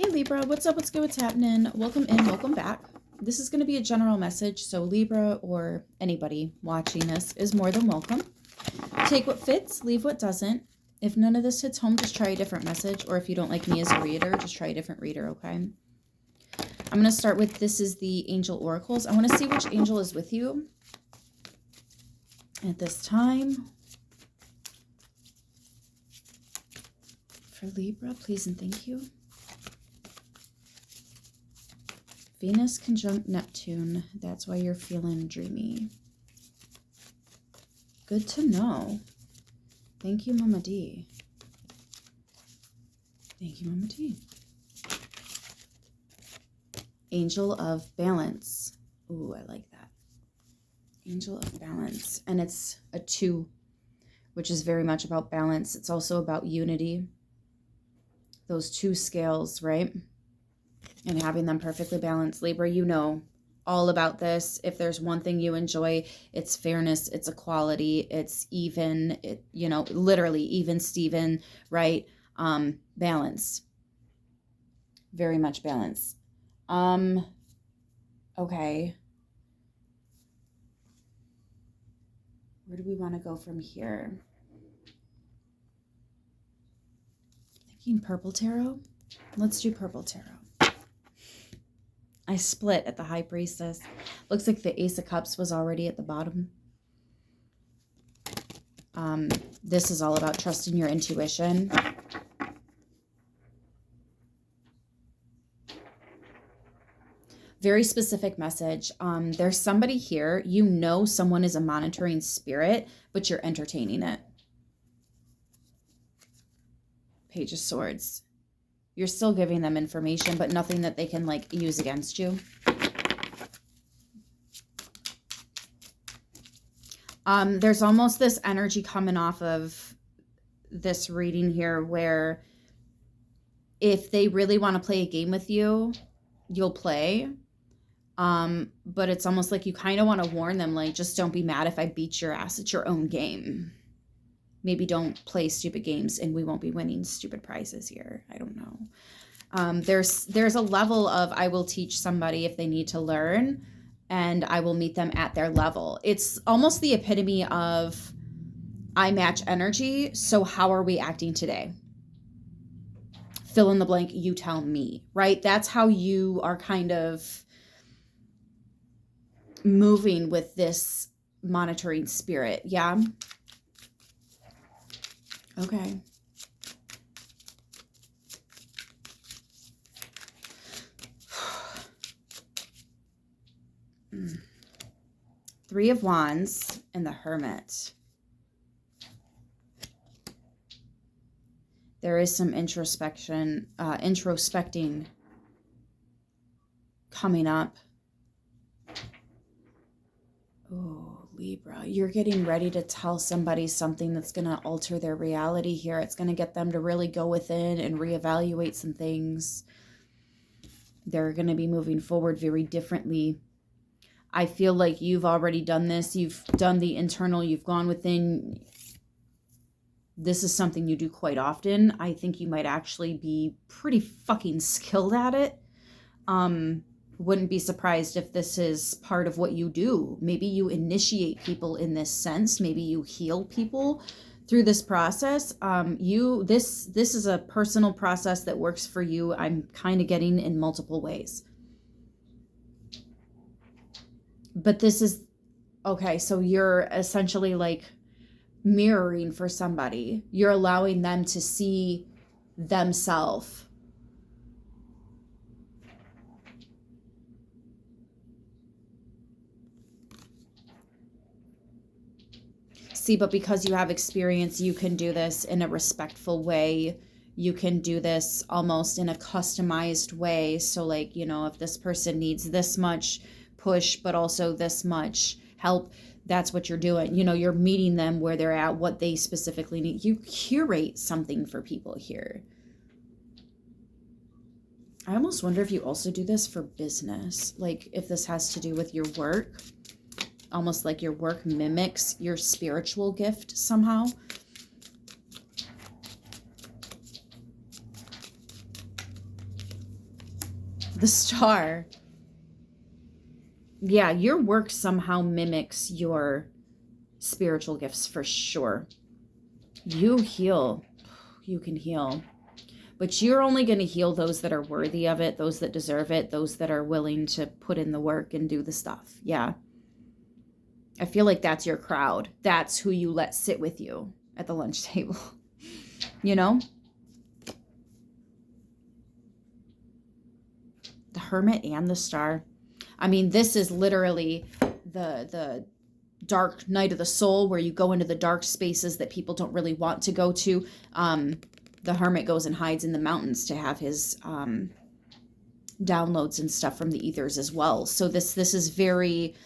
Hey Libra, what's up? What's good? What's happening? Welcome in, welcome back. This is going to be a general message, so Libra or anybody watching this is more than welcome. Take what fits, leave what doesn't. If none of this hits home, just try a different message, or if you don't like me as a reader, just try a different reader, okay? I'm going to start with, this is the Angel Oracles. I want to see which angel is with you at this time. For Libra, please and thank you. Venus conjunct Neptune. That's why you're feeling dreamy. Good to know. Thank you, Mama D. Thank you, Mama D. Angel of Balance. Ooh, I like that. Angel of Balance. And it's a 2, which is very much about balance. It's also about unity. Those 2 scales, right? And having them perfectly balanced. Libra, you know all about this. If there's one thing you enjoy, it's fairness, it's equality, it's even, you know, literally even Steven, right? Balance. Very much balance. Okay. Where do we want to go from here? Thinking purple tarot? Let's do purple tarot. I split at the High Priestess. Looks like the Ace of Cups was already at the bottom. This is all about trusting your intuition. Very specific message. There's somebody here. You know someone is a monitoring spirit, but you're entertaining it. Page of Swords. You're still giving them information, but nothing that they can, like, use against you. There's almost this energy coming off of this reading here where if they really want to play a game with you, you'll play. But it's almost like you kind of want to warn them, like, just don't be mad if I beat your ass. It's your own game. Maybe don't play stupid games and we won't be winning stupid prizes here. I don't know. There's a level of I will teach somebody if they need to learn, and I will meet them at their level. It's almost the epitome of I match energy, so how are we acting today? Fill in the blank, you tell me, right? That's how you are kind of moving with this monitoring spirit, yeah? Okay. Three of Wands and the Hermit. There is some introspection, introspecting coming up. Oh, Libra, you're getting ready to tell somebody something that's going to alter their reality here. It's going to get them to really go within and reevaluate some things. They're going to be moving forward very differently. I feel like you've already done this. You've done the internal. You've gone within. This is something you do quite often. I think you might actually be pretty fucking skilled at it. Wouldn't be surprised if this is part of what you do. Maybe you initiate people in this sense. Maybe you heal people through this process. This is a personal process that works for you. I'm kind of getting in multiple ways. But this is, okay, so you're essentially like mirroring for somebody. You're allowing them to see themselves. See, but because you have experience, you can do this in a respectful way. You can do this almost in a customized way. So like, you know, if this person needs this much push, but also this much help, that's what you're doing. You know, you're meeting them where they're at, what they specifically need. You curate something for people here. I almost wonder if you also do this for business. Like if this has to do with your work. Almost like your work mimics your spiritual gift somehow. The Star. Yeah, your work somehow mimics your spiritual gifts for sure. You heal. You can heal. But you're only going to heal those that are worthy of it, those that deserve it, those that are willing to put in the work and do the stuff. Yeah. I feel like that's your crowd. That's who you let sit with you at the lunch table. You know? The Hermit and the Star. I mean, this is literally the dark night of the soul, where you go into the dark spaces that people don't really want to go to. The Hermit goes and hides in the mountains to have his downloads and stuff from the ethers as well. So this is very,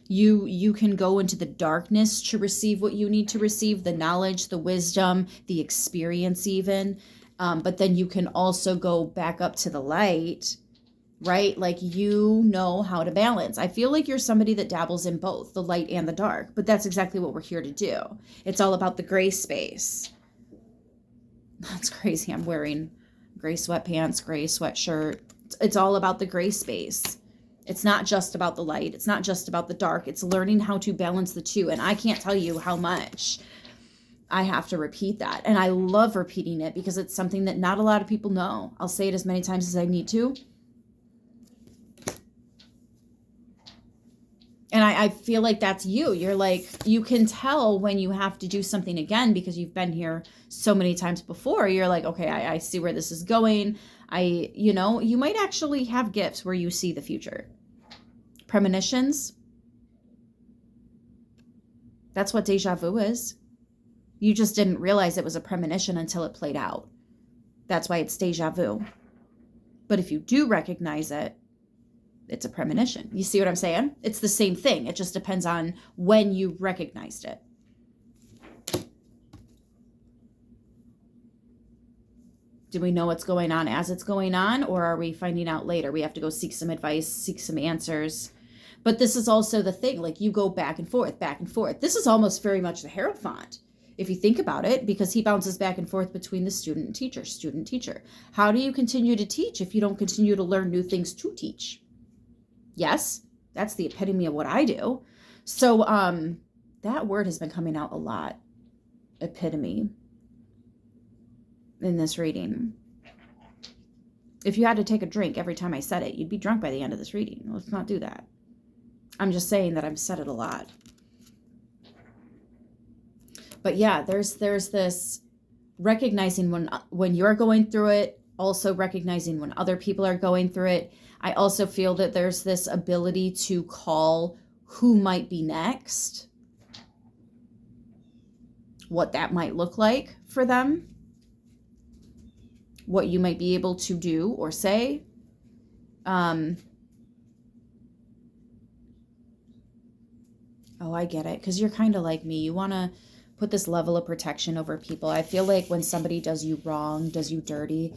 you can go into the darkness to receive what you need to receive, the knowledge, the wisdom, the experience even. But then you can also go back up to the light, right? Like, you know how to balance. I feel like you're somebody that dabbles in both the light and the dark, but that's exactly what we're here to do. It's all about the gray space. That's crazy. I'm wearing gray sweatpants, gray sweatshirt. It's all about the gray space. It's not just about the light. It's not just about the dark. It's learning how to balance the two. And I can't tell you how much I have to repeat that. And I love repeating it because it's something that not a lot of people know. I'll say it as many times as I need to. And I feel like that's you. You're like, you can tell when you have to do something again because you've been here so many times before. You're like, okay, I see where this is going. You might actually have gifts where you see the future. Premonitions. That's what deja vu is. You just didn't realize it was a premonition until it played out. That's why it's deja vu. But if you do recognize it, it's a premonition. You see what I'm saying? It's the same thing. It just depends on when you recognized it. Do we know what's going on as it's going on, or are we finding out later? We have to go seek some advice, seek some answers. But this is also the thing, like, you go back and forth, back and forth. This is almost very much the Hierophant, if you think about it, because he bounces back and forth between the student and teacher, student, teacher. How do you continue to teach if you don't continue to learn new things to teach? Yes, that's the epitome of what I do. So that word has been coming out a lot. Epitome. In this reading. If you had to take a drink every time I said it, you'd be drunk by the end of this reading. Let's not do that. I'm just saying that I've said it a lot. But yeah, there's this recognizing when you're going through it, also recognizing when other people are going through it. I also feel that there's this ability to call who might be next, what that might look like for them, what you might be able to do or say. Oh, I get it. Because you're kind of like me. You want to put this level of protection over people. I feel like when somebody does you wrong, does you dirty,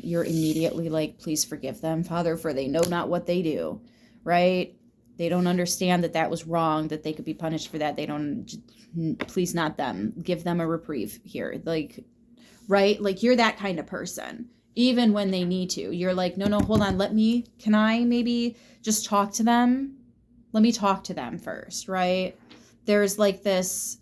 you're immediately like, please forgive them, Father, for they know not what they do, right? They don't understand that that was wrong, that they could be punished for that. They don't, please not them. Give them a reprieve here. Like, right? Like, you're that kind of person. Even when they need to. You're like, no, hold on. Can I maybe just talk to them? Let me talk to them first, right? There's like this,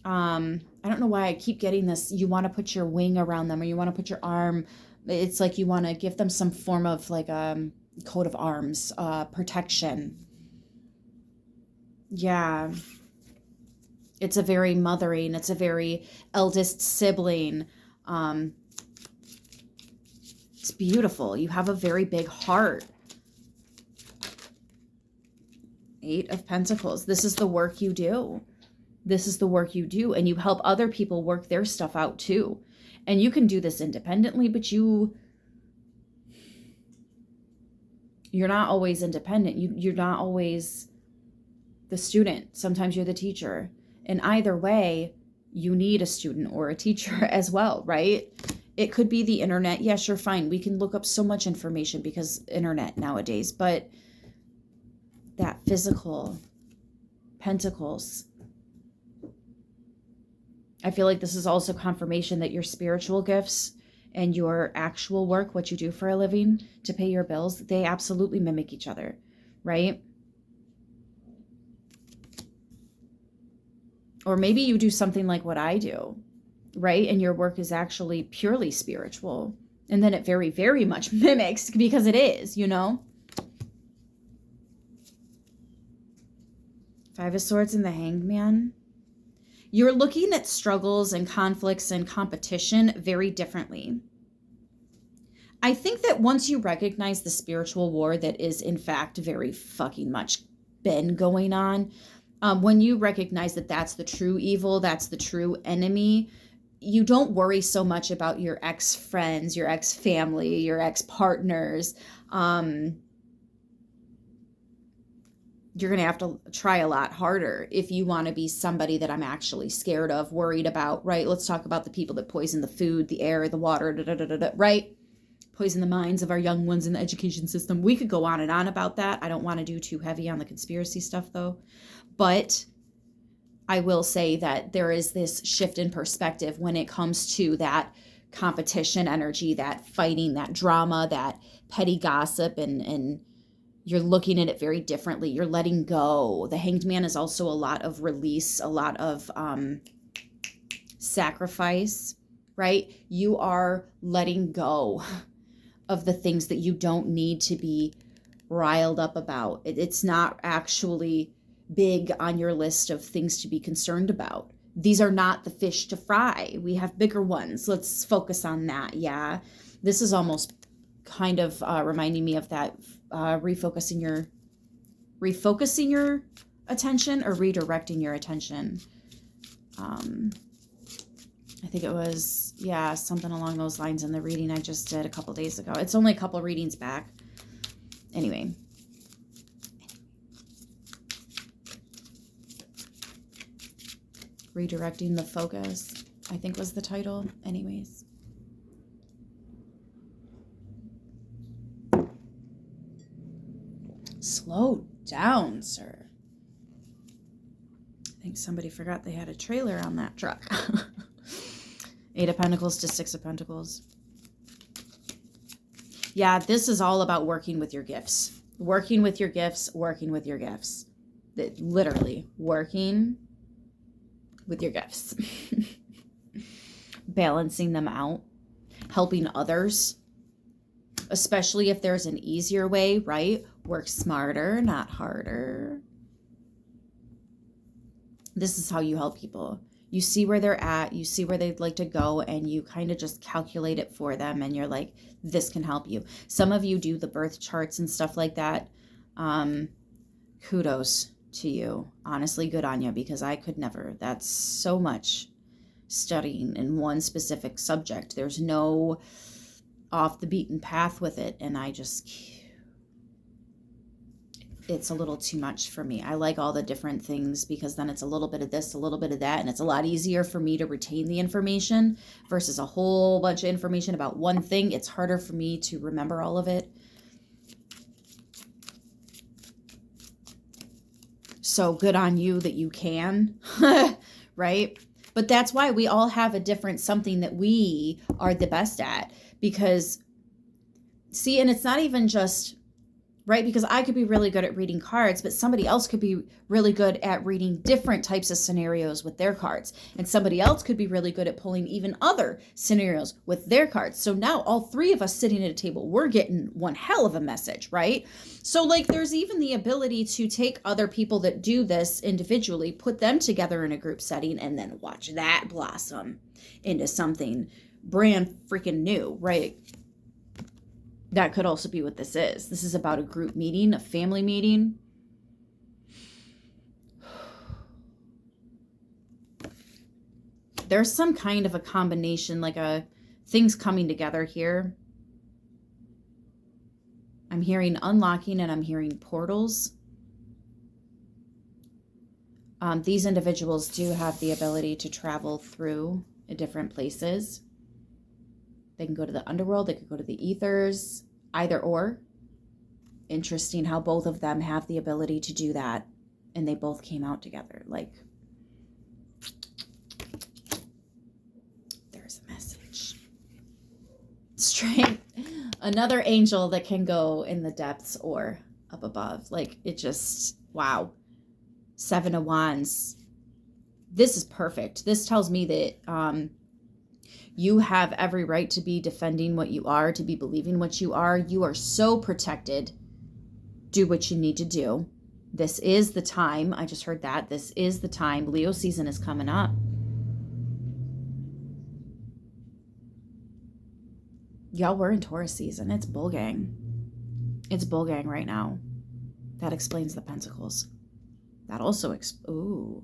I don't know why I keep getting this. You want to put your wing around them, or you want to put your arm. It's like you want to give them some form of like coat of arms, protection. Yeah. It's a very mothering. It's a very eldest sibling. It's beautiful. You have a very big heart. 8 of Pentacles. This is the work you do. This is the work you do. And you help other people work their stuff out too. And you can do this independently, but you're not always independent. You're not always the student. Sometimes you're the teacher. And either way, you need a student or a teacher as well, right? It could be the internet. Yeah, sure, fine. We can look up so much information because internet nowadays, but that physical pentacles. I feel like this is also confirmation that your spiritual gifts and your actual work, what you do for a living to pay your bills, they absolutely mimic each other, right? Or maybe you do something like what I do, right? And your work is actually purely spiritual. And then it very, very much mimics, because it is, you know? Five of Swords and the Hanged Man. You're looking at struggles and conflicts and competition very differently. I think that once you recognize the spiritual war that is in fact very fucking much been going on, when you recognize that that's the true evil, that's the true enemy, you don't worry so much about your ex-friends, your ex-family, your ex-partners. You're going to have to try a lot harder if you want to be somebody that I'm actually scared of, worried about, right? Let's talk about the people that poison the food, the air, the water, right? Poison the minds of our young ones in the education system. We could go on and on about that. I don't want to do too heavy on the conspiracy stuff though. But I will say that there is this shift in perspective when it comes to that competition energy, that fighting, that drama, that petty gossip, and you're looking at it very differently. You're letting go. The Hanged Man is also a lot of release, a lot of sacrifice, right? You are letting go of the things that you don't need to be riled up about. It's not actually big on your list of things to be concerned about. These are not the fish to fry. We have bigger ones. Let's focus on that. Yeah. This is almost kind of reminding me of that refocusing your attention or redirecting your attention. I think it was, yeah, something along those lines in the reading I just did a couple days ago. It's only a couple readings back. Anyway. Redirecting the focus, I think was the title. Anyways. Slow down, sir. I think somebody forgot they had a trailer on that truck. 8 of Pentacles to 6 of Pentacles. Yeah, this is all about working with your gifts. Working with your gifts, working with your gifts. Literally, working with your gifts. Balancing them out. Helping others. Especially if there's an easier way, right? Work smarter, not harder. This is how you help people. You see where they're at, you see where they'd like to go, and you kind of just calculate it for them, and you're like, this can help you. Some of you do the birth charts and stuff like that. Kudos to you. Honestly, good on you, because I could never. That's so much studying in one specific subject. There's no off the beaten path with it, and it's a little too much for me. I like all the different things, because then it's a little bit of this, a little bit of that, and it's a lot easier for me to retain the information versus a whole bunch of information about one thing. It's harder for me to remember all of it. So good on you that you can, right? But that's why we all have a different something that we are the best at. Because, see, and it's not even just, right? Because I could be really good at reading cards, but somebody else could be really good at reading different types of scenarios with their cards. And somebody else could be really good at pulling even other scenarios with their cards. So now all three of us sitting at a table, we're getting one hell of a message, right? So like there's even the ability to take other people that do this individually, put them together in a group setting, and then watch that blossom into something brand freaking new, right? That could also be what this is. This is about a group meeting, a family meeting. There's some kind of a combination, like things coming together here. I'm hearing unlocking and I'm hearing portals. These individuals do have the ability to travel through different places. They can go to the underworld. They could go to the ethers, either or. Interesting how both of them have the ability to do that. And they both came out together. Like, there's a message. strength. Another angel that can go in the depths or up above. Like, it just, wow. 7 of Wands. This is perfect. This tells me that you have every right to be defending what you are, to be believing what you are. You are so protected. Do what you need to do. This is the time. I just heard that. This is the time. Leo season is coming up. Y'all, we're in Taurus season. It's bull gang. It's bull gang right now. That explains the Pentacles. That also, ooh.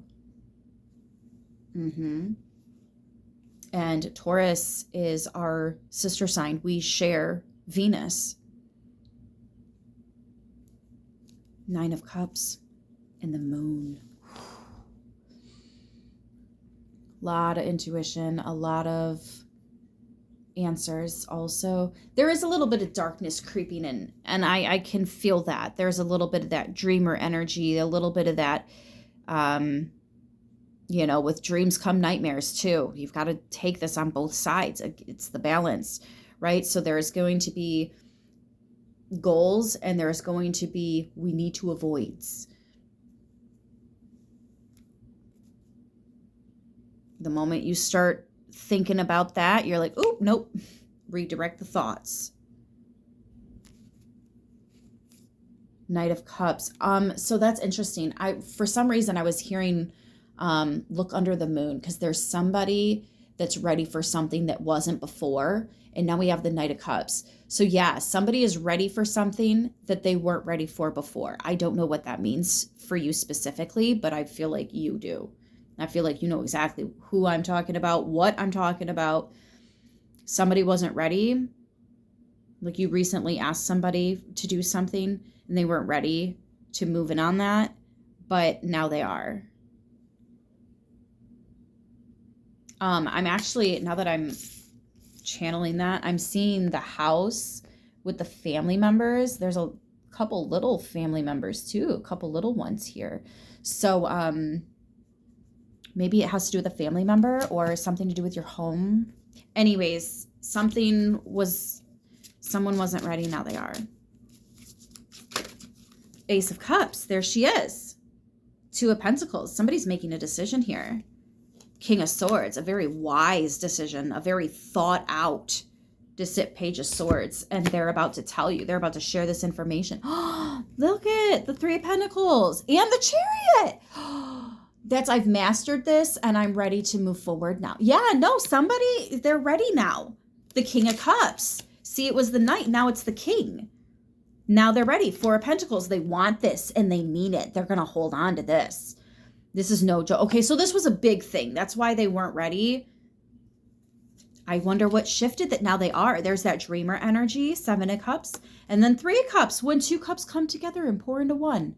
And Taurus is our sister sign. We share Venus. 9 of Cups and the Moon. A lot of intuition, a lot of answers also. There is a little bit of darkness creeping in, and I can feel that. There's a little bit of that dreamer energy, a little bit of that, you know, with dreams come nightmares too. You've got to take this on both sides. It's the balance, right? So there's going to be goals and there's going to be we need to avoids. The moment you start thinking about that, you're like, oh, nope, redirect the thoughts. Knight of Cups. So that's interesting. For some reason I was hearing look under the moon, because there's somebody that's ready for something that wasn't before, and now we have the Knight of Cups. So yeah, somebody is ready for something that they weren't ready for before. I don't know what that means for you specifically, but I feel like you do. I feel like you know exactly who I'm talking about, what I'm talking about. Somebody wasn't ready. Like you recently asked somebody to do something and they weren't ready to move in on that, but now they are. I'm actually, now that I'm channeling that, I'm seeing the house with the family members. There's a couple little family members too, a couple little ones here. So maybe it has to do with a family member or something to do with your home. Anyways, someone wasn't ready, now they are. Ace of Cups, there she is. 2 of Pentacles, somebody's making a decision here. King of Swords, a very wise decision, a very thought out Page of Swords, and they're about to tell you, they're about to share this information. Look at the 3 of Pentacles and the Chariot. I've mastered this and I'm ready to move forward now. Yeah, no, they're ready now. The King of Cups. See, it was the Knight, now it's the King. Now they're ready. 4 of Pentacles, they want this and they mean it. They're going to hold on to this. This is no joke. Okay, so this was a big thing. That's why they weren't ready. I wonder what shifted that now they are. There's that dreamer energy, 7 of Cups, and then 3 of Cups, when 2 cups come together and pour into 1.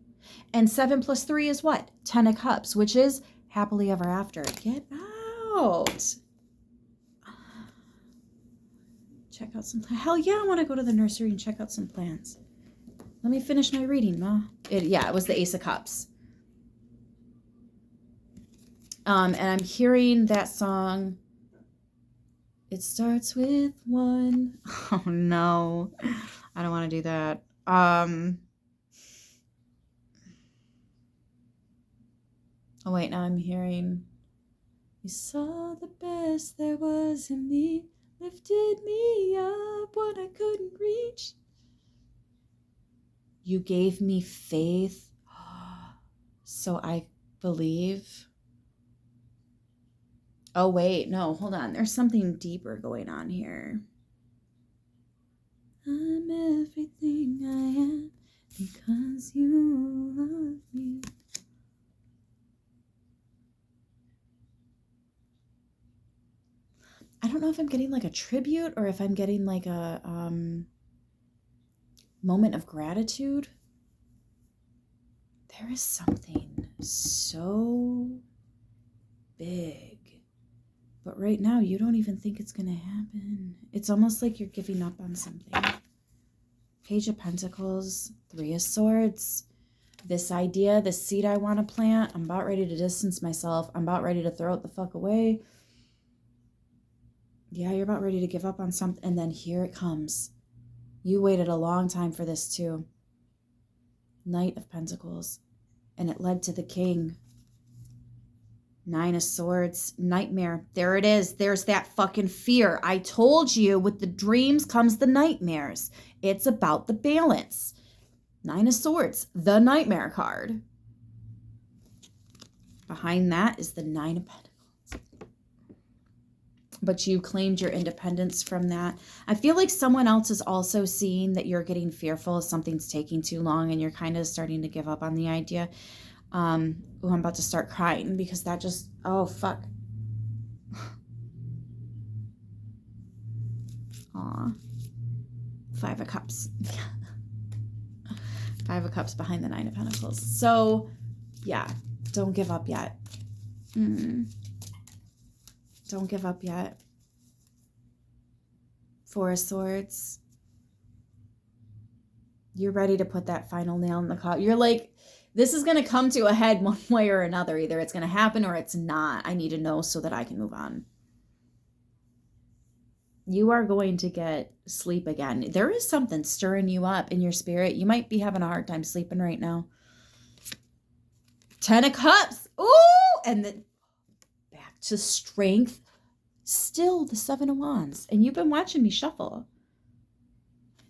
And 7 plus 3 is what? 10 of Cups, which is happily ever after. Get out. Check out some plants. Hell yeah, I want to go to the nursery and check out some plants. Let me finish my reading, Ma. It was the Ace of Cups. And I'm hearing that song. It starts with 1. Oh no, I don't want to do that. Oh wait, now I'm hearing, you saw the best there was in me, lifted me up when I couldn't reach. You gave me faith, so I believe. Oh, wait, no, hold on. There's something deeper going on here. I'm everything I am because you love me. I don't know if I'm getting like a tribute or if I'm getting like a moment of gratitude. There is something so big. But right now, you don't even think it's going to happen. It's almost like you're giving up on something. Page of Pentacles, 3 of Swords. This idea, this seed I want to plant, I'm about ready to distance myself. I'm about ready to throw it the fuck away. Yeah, you're about ready to give up on something. And then here it comes. You waited a long time for this too. Knight of Pentacles. And it led to the King. Nine of Swords. Nightmare. There it is. There's that fucking fear. I told you with the dreams comes the nightmares. It's about the balance. Nine of Swords. The Nightmare card. Behind that is the Nine of Pentacles. But you claimed your independence from that. I feel like someone else is also seeing that you're getting fearful, something's taking too long, and you're kind of starting to give up on the idea. I'm about to start crying because that just, oh, fuck. Aw. Five of Cups. Five of Cups behind the Nine of Pentacles. So, yeah, don't give up yet. Don't give up yet. Four of Swords. You're ready to put that final nail in the coffin. You're like, this is going to come to a head one way or another. Either it's going to happen or it's not. I need to know so that I can move on. You are going to get sleep again. There is something stirring you up in your spirit. You might be having a hard time sleeping right now. Ten of Cups. Ooh! And then back to strength. Still the Seven of Wands. And you've been watching me shuffle.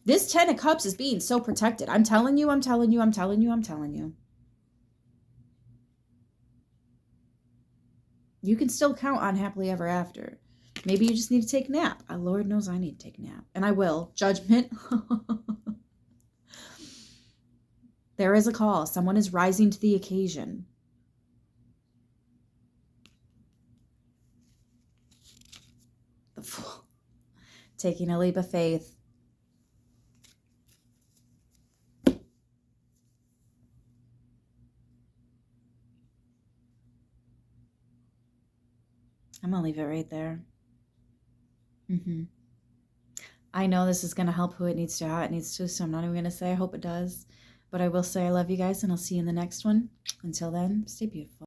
This Ten of Cups is being so protected. I'm telling you, I'm telling you, I'm telling you, I'm telling you. You can still count on happily ever after. Maybe you just need to take a nap. Lord knows I need to take a nap. And I will. Judgment. There is a call. Someone is rising to the occasion. The Fool. Taking a leap of faith. I'm going to leave it right there. I know this is going to help who it needs to, how it needs to, so I'm not even going to say I hope it does. But I will say I love you guys, and I'll see you in the next one. Until then, stay beautiful.